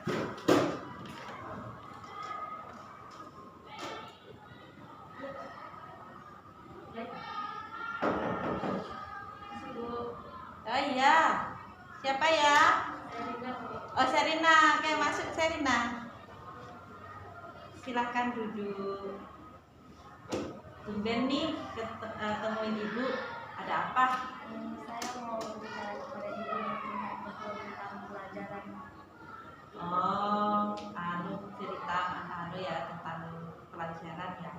Oh iya, siapa ya? Oh Serina, oke masuk Serina. Silahkan duduk. Tumben nih temuin ibu. Ada apa? Saya mau bicara kepada ibu tentang pelajaran. Oh, cerita ya tentang pelajaran ya.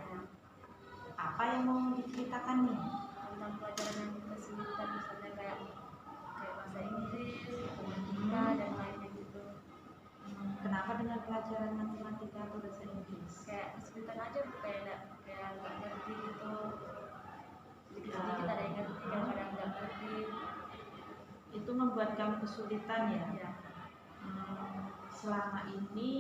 Apa yang mau diceritakan nih? Tentang pelajaran yang kesulitan, misalnya kayak bahasa Inggris, matematika dan lainnya gitu. Kenapa dengan pelajaran matematika atau bahasa Inggris? Kayak kesulitan aja, kayak nggak ngerti gitu. Sedikit ada yang ngerti, kadang-kadang nggak ngerti. Itu membuat kamu kesulitan ya? Ya. Selama ini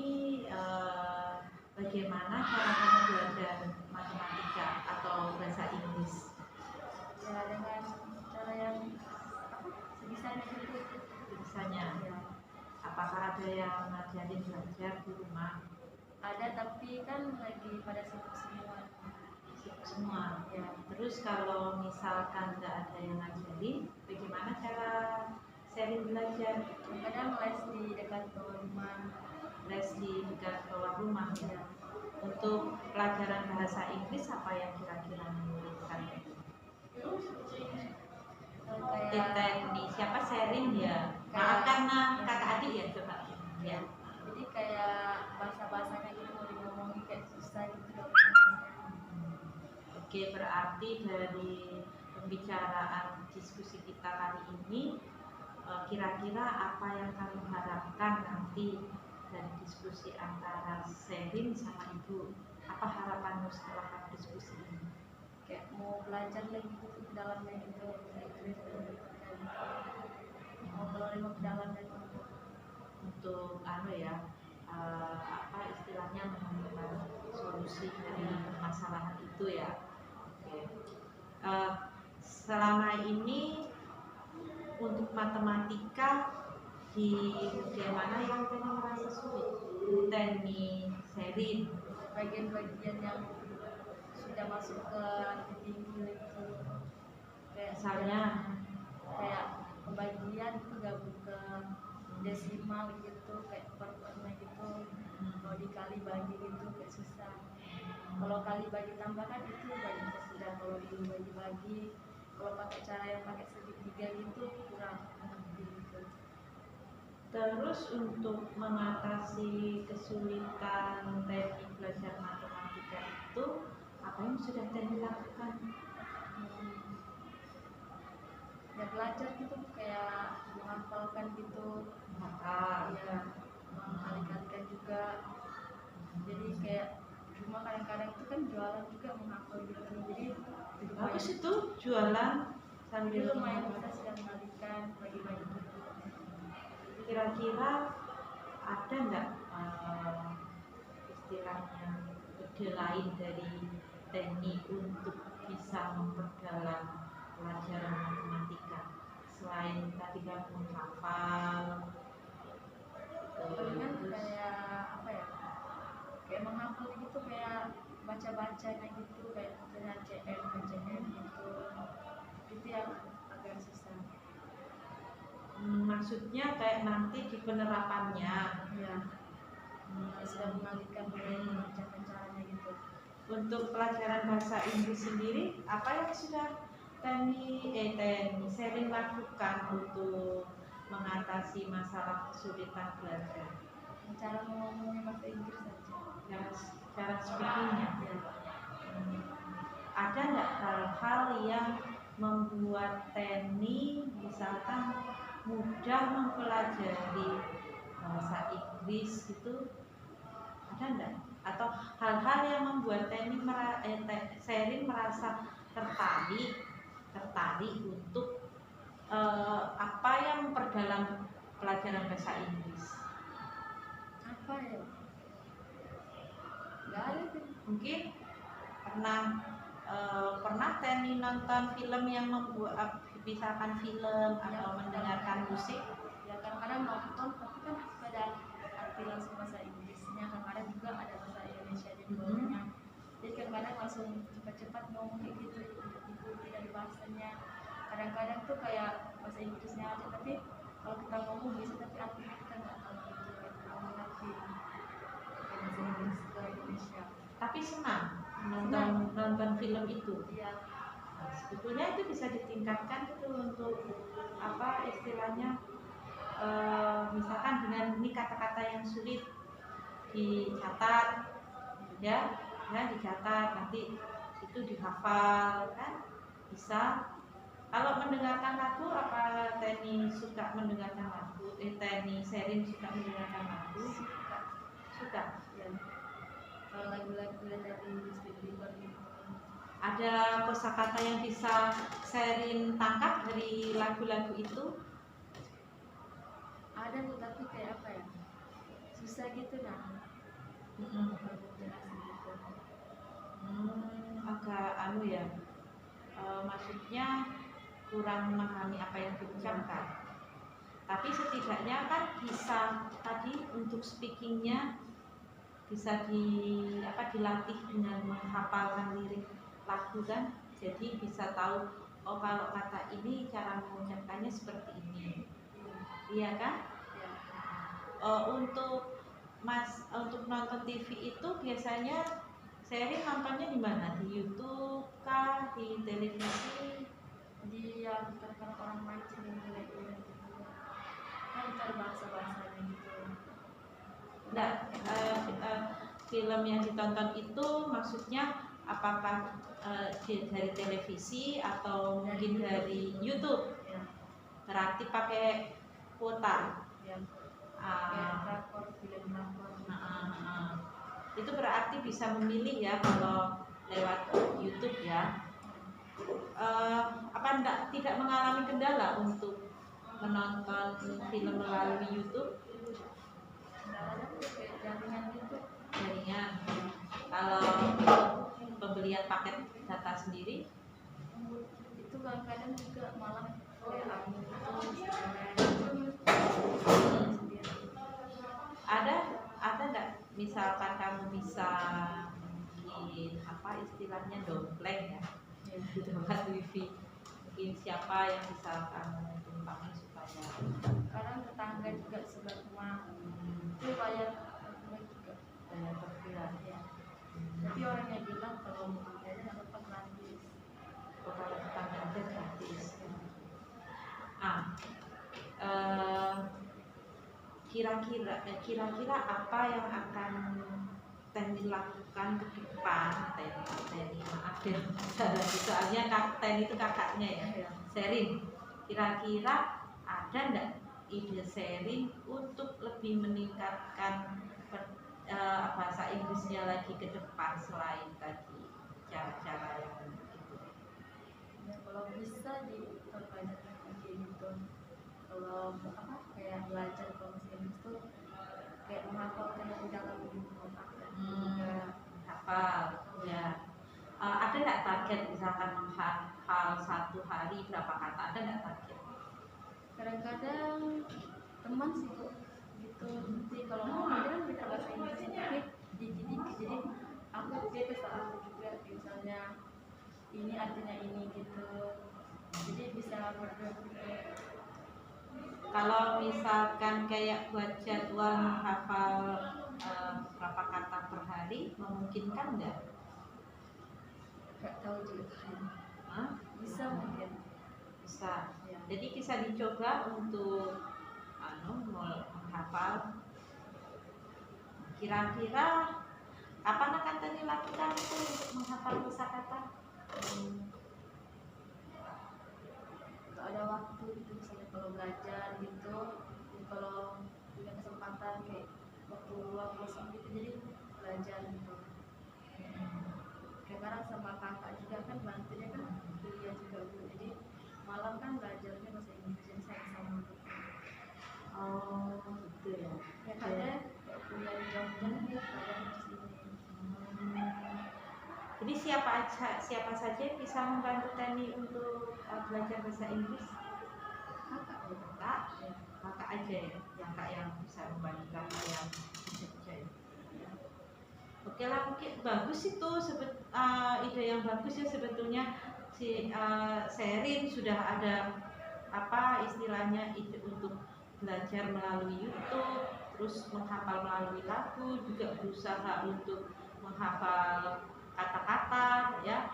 bagaimana cara kamu belajar matematika atau bahasa Inggris? Ya dengan cara yang sebisanya gitu. Sebisanya. Ya. Apakah ada yang ngajarin belajar di rumah? Ada, tapi kan lagi pada sibuk semua. Ya. Terus kalau misalkan nggak ada yang ngajarin, bagaimana cara sharing belajar? Kadang les di dekat bawah rumah. Les di dekat bawah rumah ya. Untuk pelajaran bahasa Inggris apa yang kira-kira menyulitkan? Teknik siapa sharing ya? Maaf karena kakak adik ya coba. Ya. Jadi kayak bahasa-bahasanya gitu mau ngomongin kayak susah gitu. Oke, berarti dari pembicaraan diskusi kita kali ini, kira-kira apa yang kamu harapkan nanti dari diskusi antara Sherin sama Ibu? Apa harapanmu setelah diskusi ini? Kayak mau belajar lagi gitu dalamnya gitu, mau lebih dalam lagi untuk apa istilahnya menemukan solusi dari permasalahan itu ya. Oke. Selama ini untuk matematika di bagaimana yang kamu merasa sulit? Teknik Sherin, bagian-bagian yang sudah masuk ke tinggi itu, kayak misalnya kayak pembagian itu gabung ke desimal gitu, kayak perpennya gitu. Kalau dikali bagi gitu kayak susah. Kalau kali bagi tambahkan itu banyak sudah. Kalau dibagi-bagi, kalau pakai cara yang pakai segitiga gitu kurang gitu. Terus untuk mengatasi kesulitan teknik belajar matematika itu, apa yang sudah teknik lakukan? Ya belajar gitu, kayak menghafalkan gitu. Ya, menghafalkan juga. Jadi kayak cuma kadang-kadang itu kan jualan juga menghafal gitu. Jadi bagus itu jualan sambil lumayan kita sudah mengalihkan bagi-bagi gitu. Kira-kira ada nggak istilahnya ide lain dari teknik untuk bisa memperdalam pelajaran matematika selain tadi kan menghafal? Dengan kayak apa ya? Kayak menghafal gitu, kayak baca-bacanya gitu, kayak dengan CM gitu. Itu yang agak susah. Maksudnya kayak nanti di penerapannya ya, sudah mengalihkan mengerjakan caranya gitu. Untuk pelajaran bahasa Inggris sendiri, apa yang sudah Sherin lakukan untuk mengatasi masalah kesulitan belajar? Cara ngomongnya bahasa Inggris saja. Cara speakingnya. Ada nggak hal-hal yang membuat Teni misalkan mudah mempelajari bahasa Inggris gitu? Ada nggak? Atau hal-hal yang membuat Sherin merasa tertarik untuk apa yang memperdalam pelajaran bahasa Inggris? Apa ya? Nggak ada sih. Mungkin pernah Teni nonton film yang membuat misalkan film atau mendengarkan musik? Ya kadang-kadang nonton, tapi kan pada film kadang-kadang tuh kayak bahasa Inggrisnya ada, tapi kalau kita ngomong bisa, tapi artinya kita nggak tahu gitu, kayak kurang mengerti bahasa Inggris ke Indonesia. Tapi senang nonton film itu. Iya. Nah, sebetulnya itu bisa ditingkatkan itu untuk apa istilahnya, misalkan dengan ini kata-kata yang sulit dicatat, ya dicatat, nanti itu dihafal kan bisa. Kalau mendengarkan lagu, apa Teni suka mendengarkan lagu? Teni Sherin suka mendengarkan lagu? Suka. Ya. Kalau lagu-lagu dari Justin Bieber gitu. Ada kosakata yang bisa Sherin tangkap dari lagu-lagu itu? Ada tuh, tapi kayak apa ya? Susah gitu nah. Agak ya. Maksudnya kurang memahami apa yang diucapkan. Tapi setidaknya kan bisa tadi untuk speakingnya bisa dilatih dengan menghafalkan lirik lagu kan. Jadi bisa tahu, oh kalau kata ini cara mengucapkannya seperti ini. Iya kan? Untuk nonton TV itu biasanya Sherin nontonnya di mana? Di YouTube kah? Di televisi? Di yang kadang-kadang orang mancing gitu kan, cari bahasa-bahasanya gitu. Enggak, film yang ditonton itu maksudnya apakah dari televisi atau mungkin dari YouTube? Ya. Berarti pakai kuota. Ya. Drakor, film drakor. Itu berarti bisa memilih ya kalau lewat YouTube ya. Tidak mengalami kendala untuk menonton film melalui YouTube? Kendalanya tuh kayak jaringan gitu. Jaringan. Kalau untuk pembelian paket data sendiri? Itu kadang-kadang juga malah kayak aku ada nggak misalkan kamu bisa mungkin apa istilahnya dompleng ya di tempat wifi, mungkin siapa yang bisa kamu tumpangi supaya kadang tetangga juga sebelah rumah itu bayar juga per bulan ya. Tapi orangnya bilang kalau mau aja nggak apa-apa, gratis. kalau tetangga aja gratis. Kira-kira apa yang akan Teni lakukan ke depan? Teni maaf ya, soalnya Teni itu kakaknya ya, Sherin. Kira-kira ada nggak ide Sherin untuk lebih meningkatkan bahasa Inggrisnya lagi ke depan selain tadi cara-cara yang itu? Ya, kalau bisa diperbanyak lagi gitu. Kalau kayak belajar bahasa Inggris tuh kayak menghafalkan lebih dalam gitu. Hafal ya. Ada nggak target misalkan menghafal satu hari berapa kata? Ada nggak target? Kadang-kadang teman sih kok gitu. Nanti kalau mau kan bisa bahasa Inggris tapi dikit-dikit, jadi aku dia bisa aku juga misalnya ini artinya ini gitu. Jadi bisa berdua. Kalau misalkan kayak buat jadwal menghafal berapa kata per hari, memungkinkan nggak? Nggak tahu juga. Bisa mungkin. Bisa. Ya. Jadi bisa dicoba untuk menghafal. Kira-kira apa akan Teni lakukan itu untuk menghafal kosakata? Ada waktu gitu, misalnya kalau belajar gitu, kalau punya kesempatan kayak waktu luang kosong gitu, jadi belajar gitu. Kayak sekarang sama kakak juga kan bantunya kan kuliah juga Bu, jadi malam kan belajarnya bahasa Inggris, jadi sama-sama gitu. Oh gitu ya. Ya kadang kuliah di Jogja nih, belajar di sini. Jadi siapa saja yang bisa membantu Teni untuk belajar bahasa Inggris? Kakak aja ya, yang bisa membantu kakak yang Jogja ya. Oke lah, mungkin bagus itu ide yang bagus ya sebetulnya. Sherin sudah ada apa istilahnya itu untuk belajar melalui YouTube, terus menghafal melalui lagu, juga berusaha untuk menghafal kata-kata ya,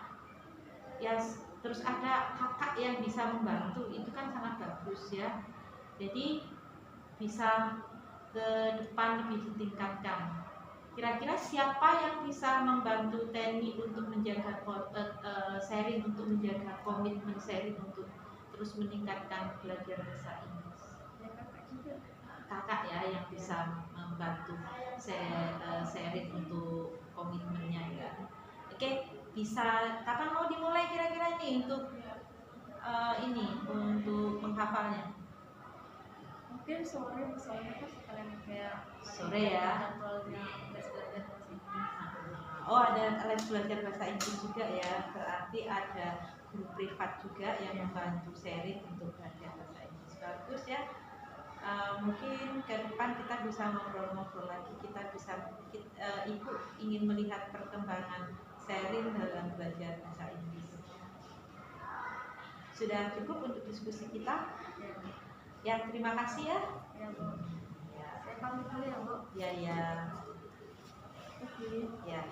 terus ada kakak yang bisa membantu, itu kan sangat bagus ya. Jadi bisa ke depan lebih ditingkatkan. Kira-kira siapa yang bisa membantu Teni untuk menjaga Sherin, untuk menjaga komitmen Sherin untuk terus meningkatkan belajar bahasa Inggris? Ya kakak juga. Kakak ya yang bisa membantu Sherin untuk komitmennya ya. Oke, bisa kapan mau dimulai kira-kira nih untuk untuk menghafalnya? Mungkin sore misalnya kan sekalian kayak Sore ya. jadwalnya les belajar bahasa Inggris. Oh, ada les belajar bahasa Inggris juga ya. Berarti ada guru privat juga yang membantu Sherin untuk belajar bahasa Inggris. Bagus ya. Mungkin ke depan kita bisa ngobrol-ngobrol lagi. Ibu ingin melihat perkembangan Sherin dalam belajar bahasa Inggris. Sudah cukup untuk diskusi kita? Ya, terima kasih ya. Ya Bu. Ya. Saya pamit dulu ya Bu. Ya, ya. Oke. Ya.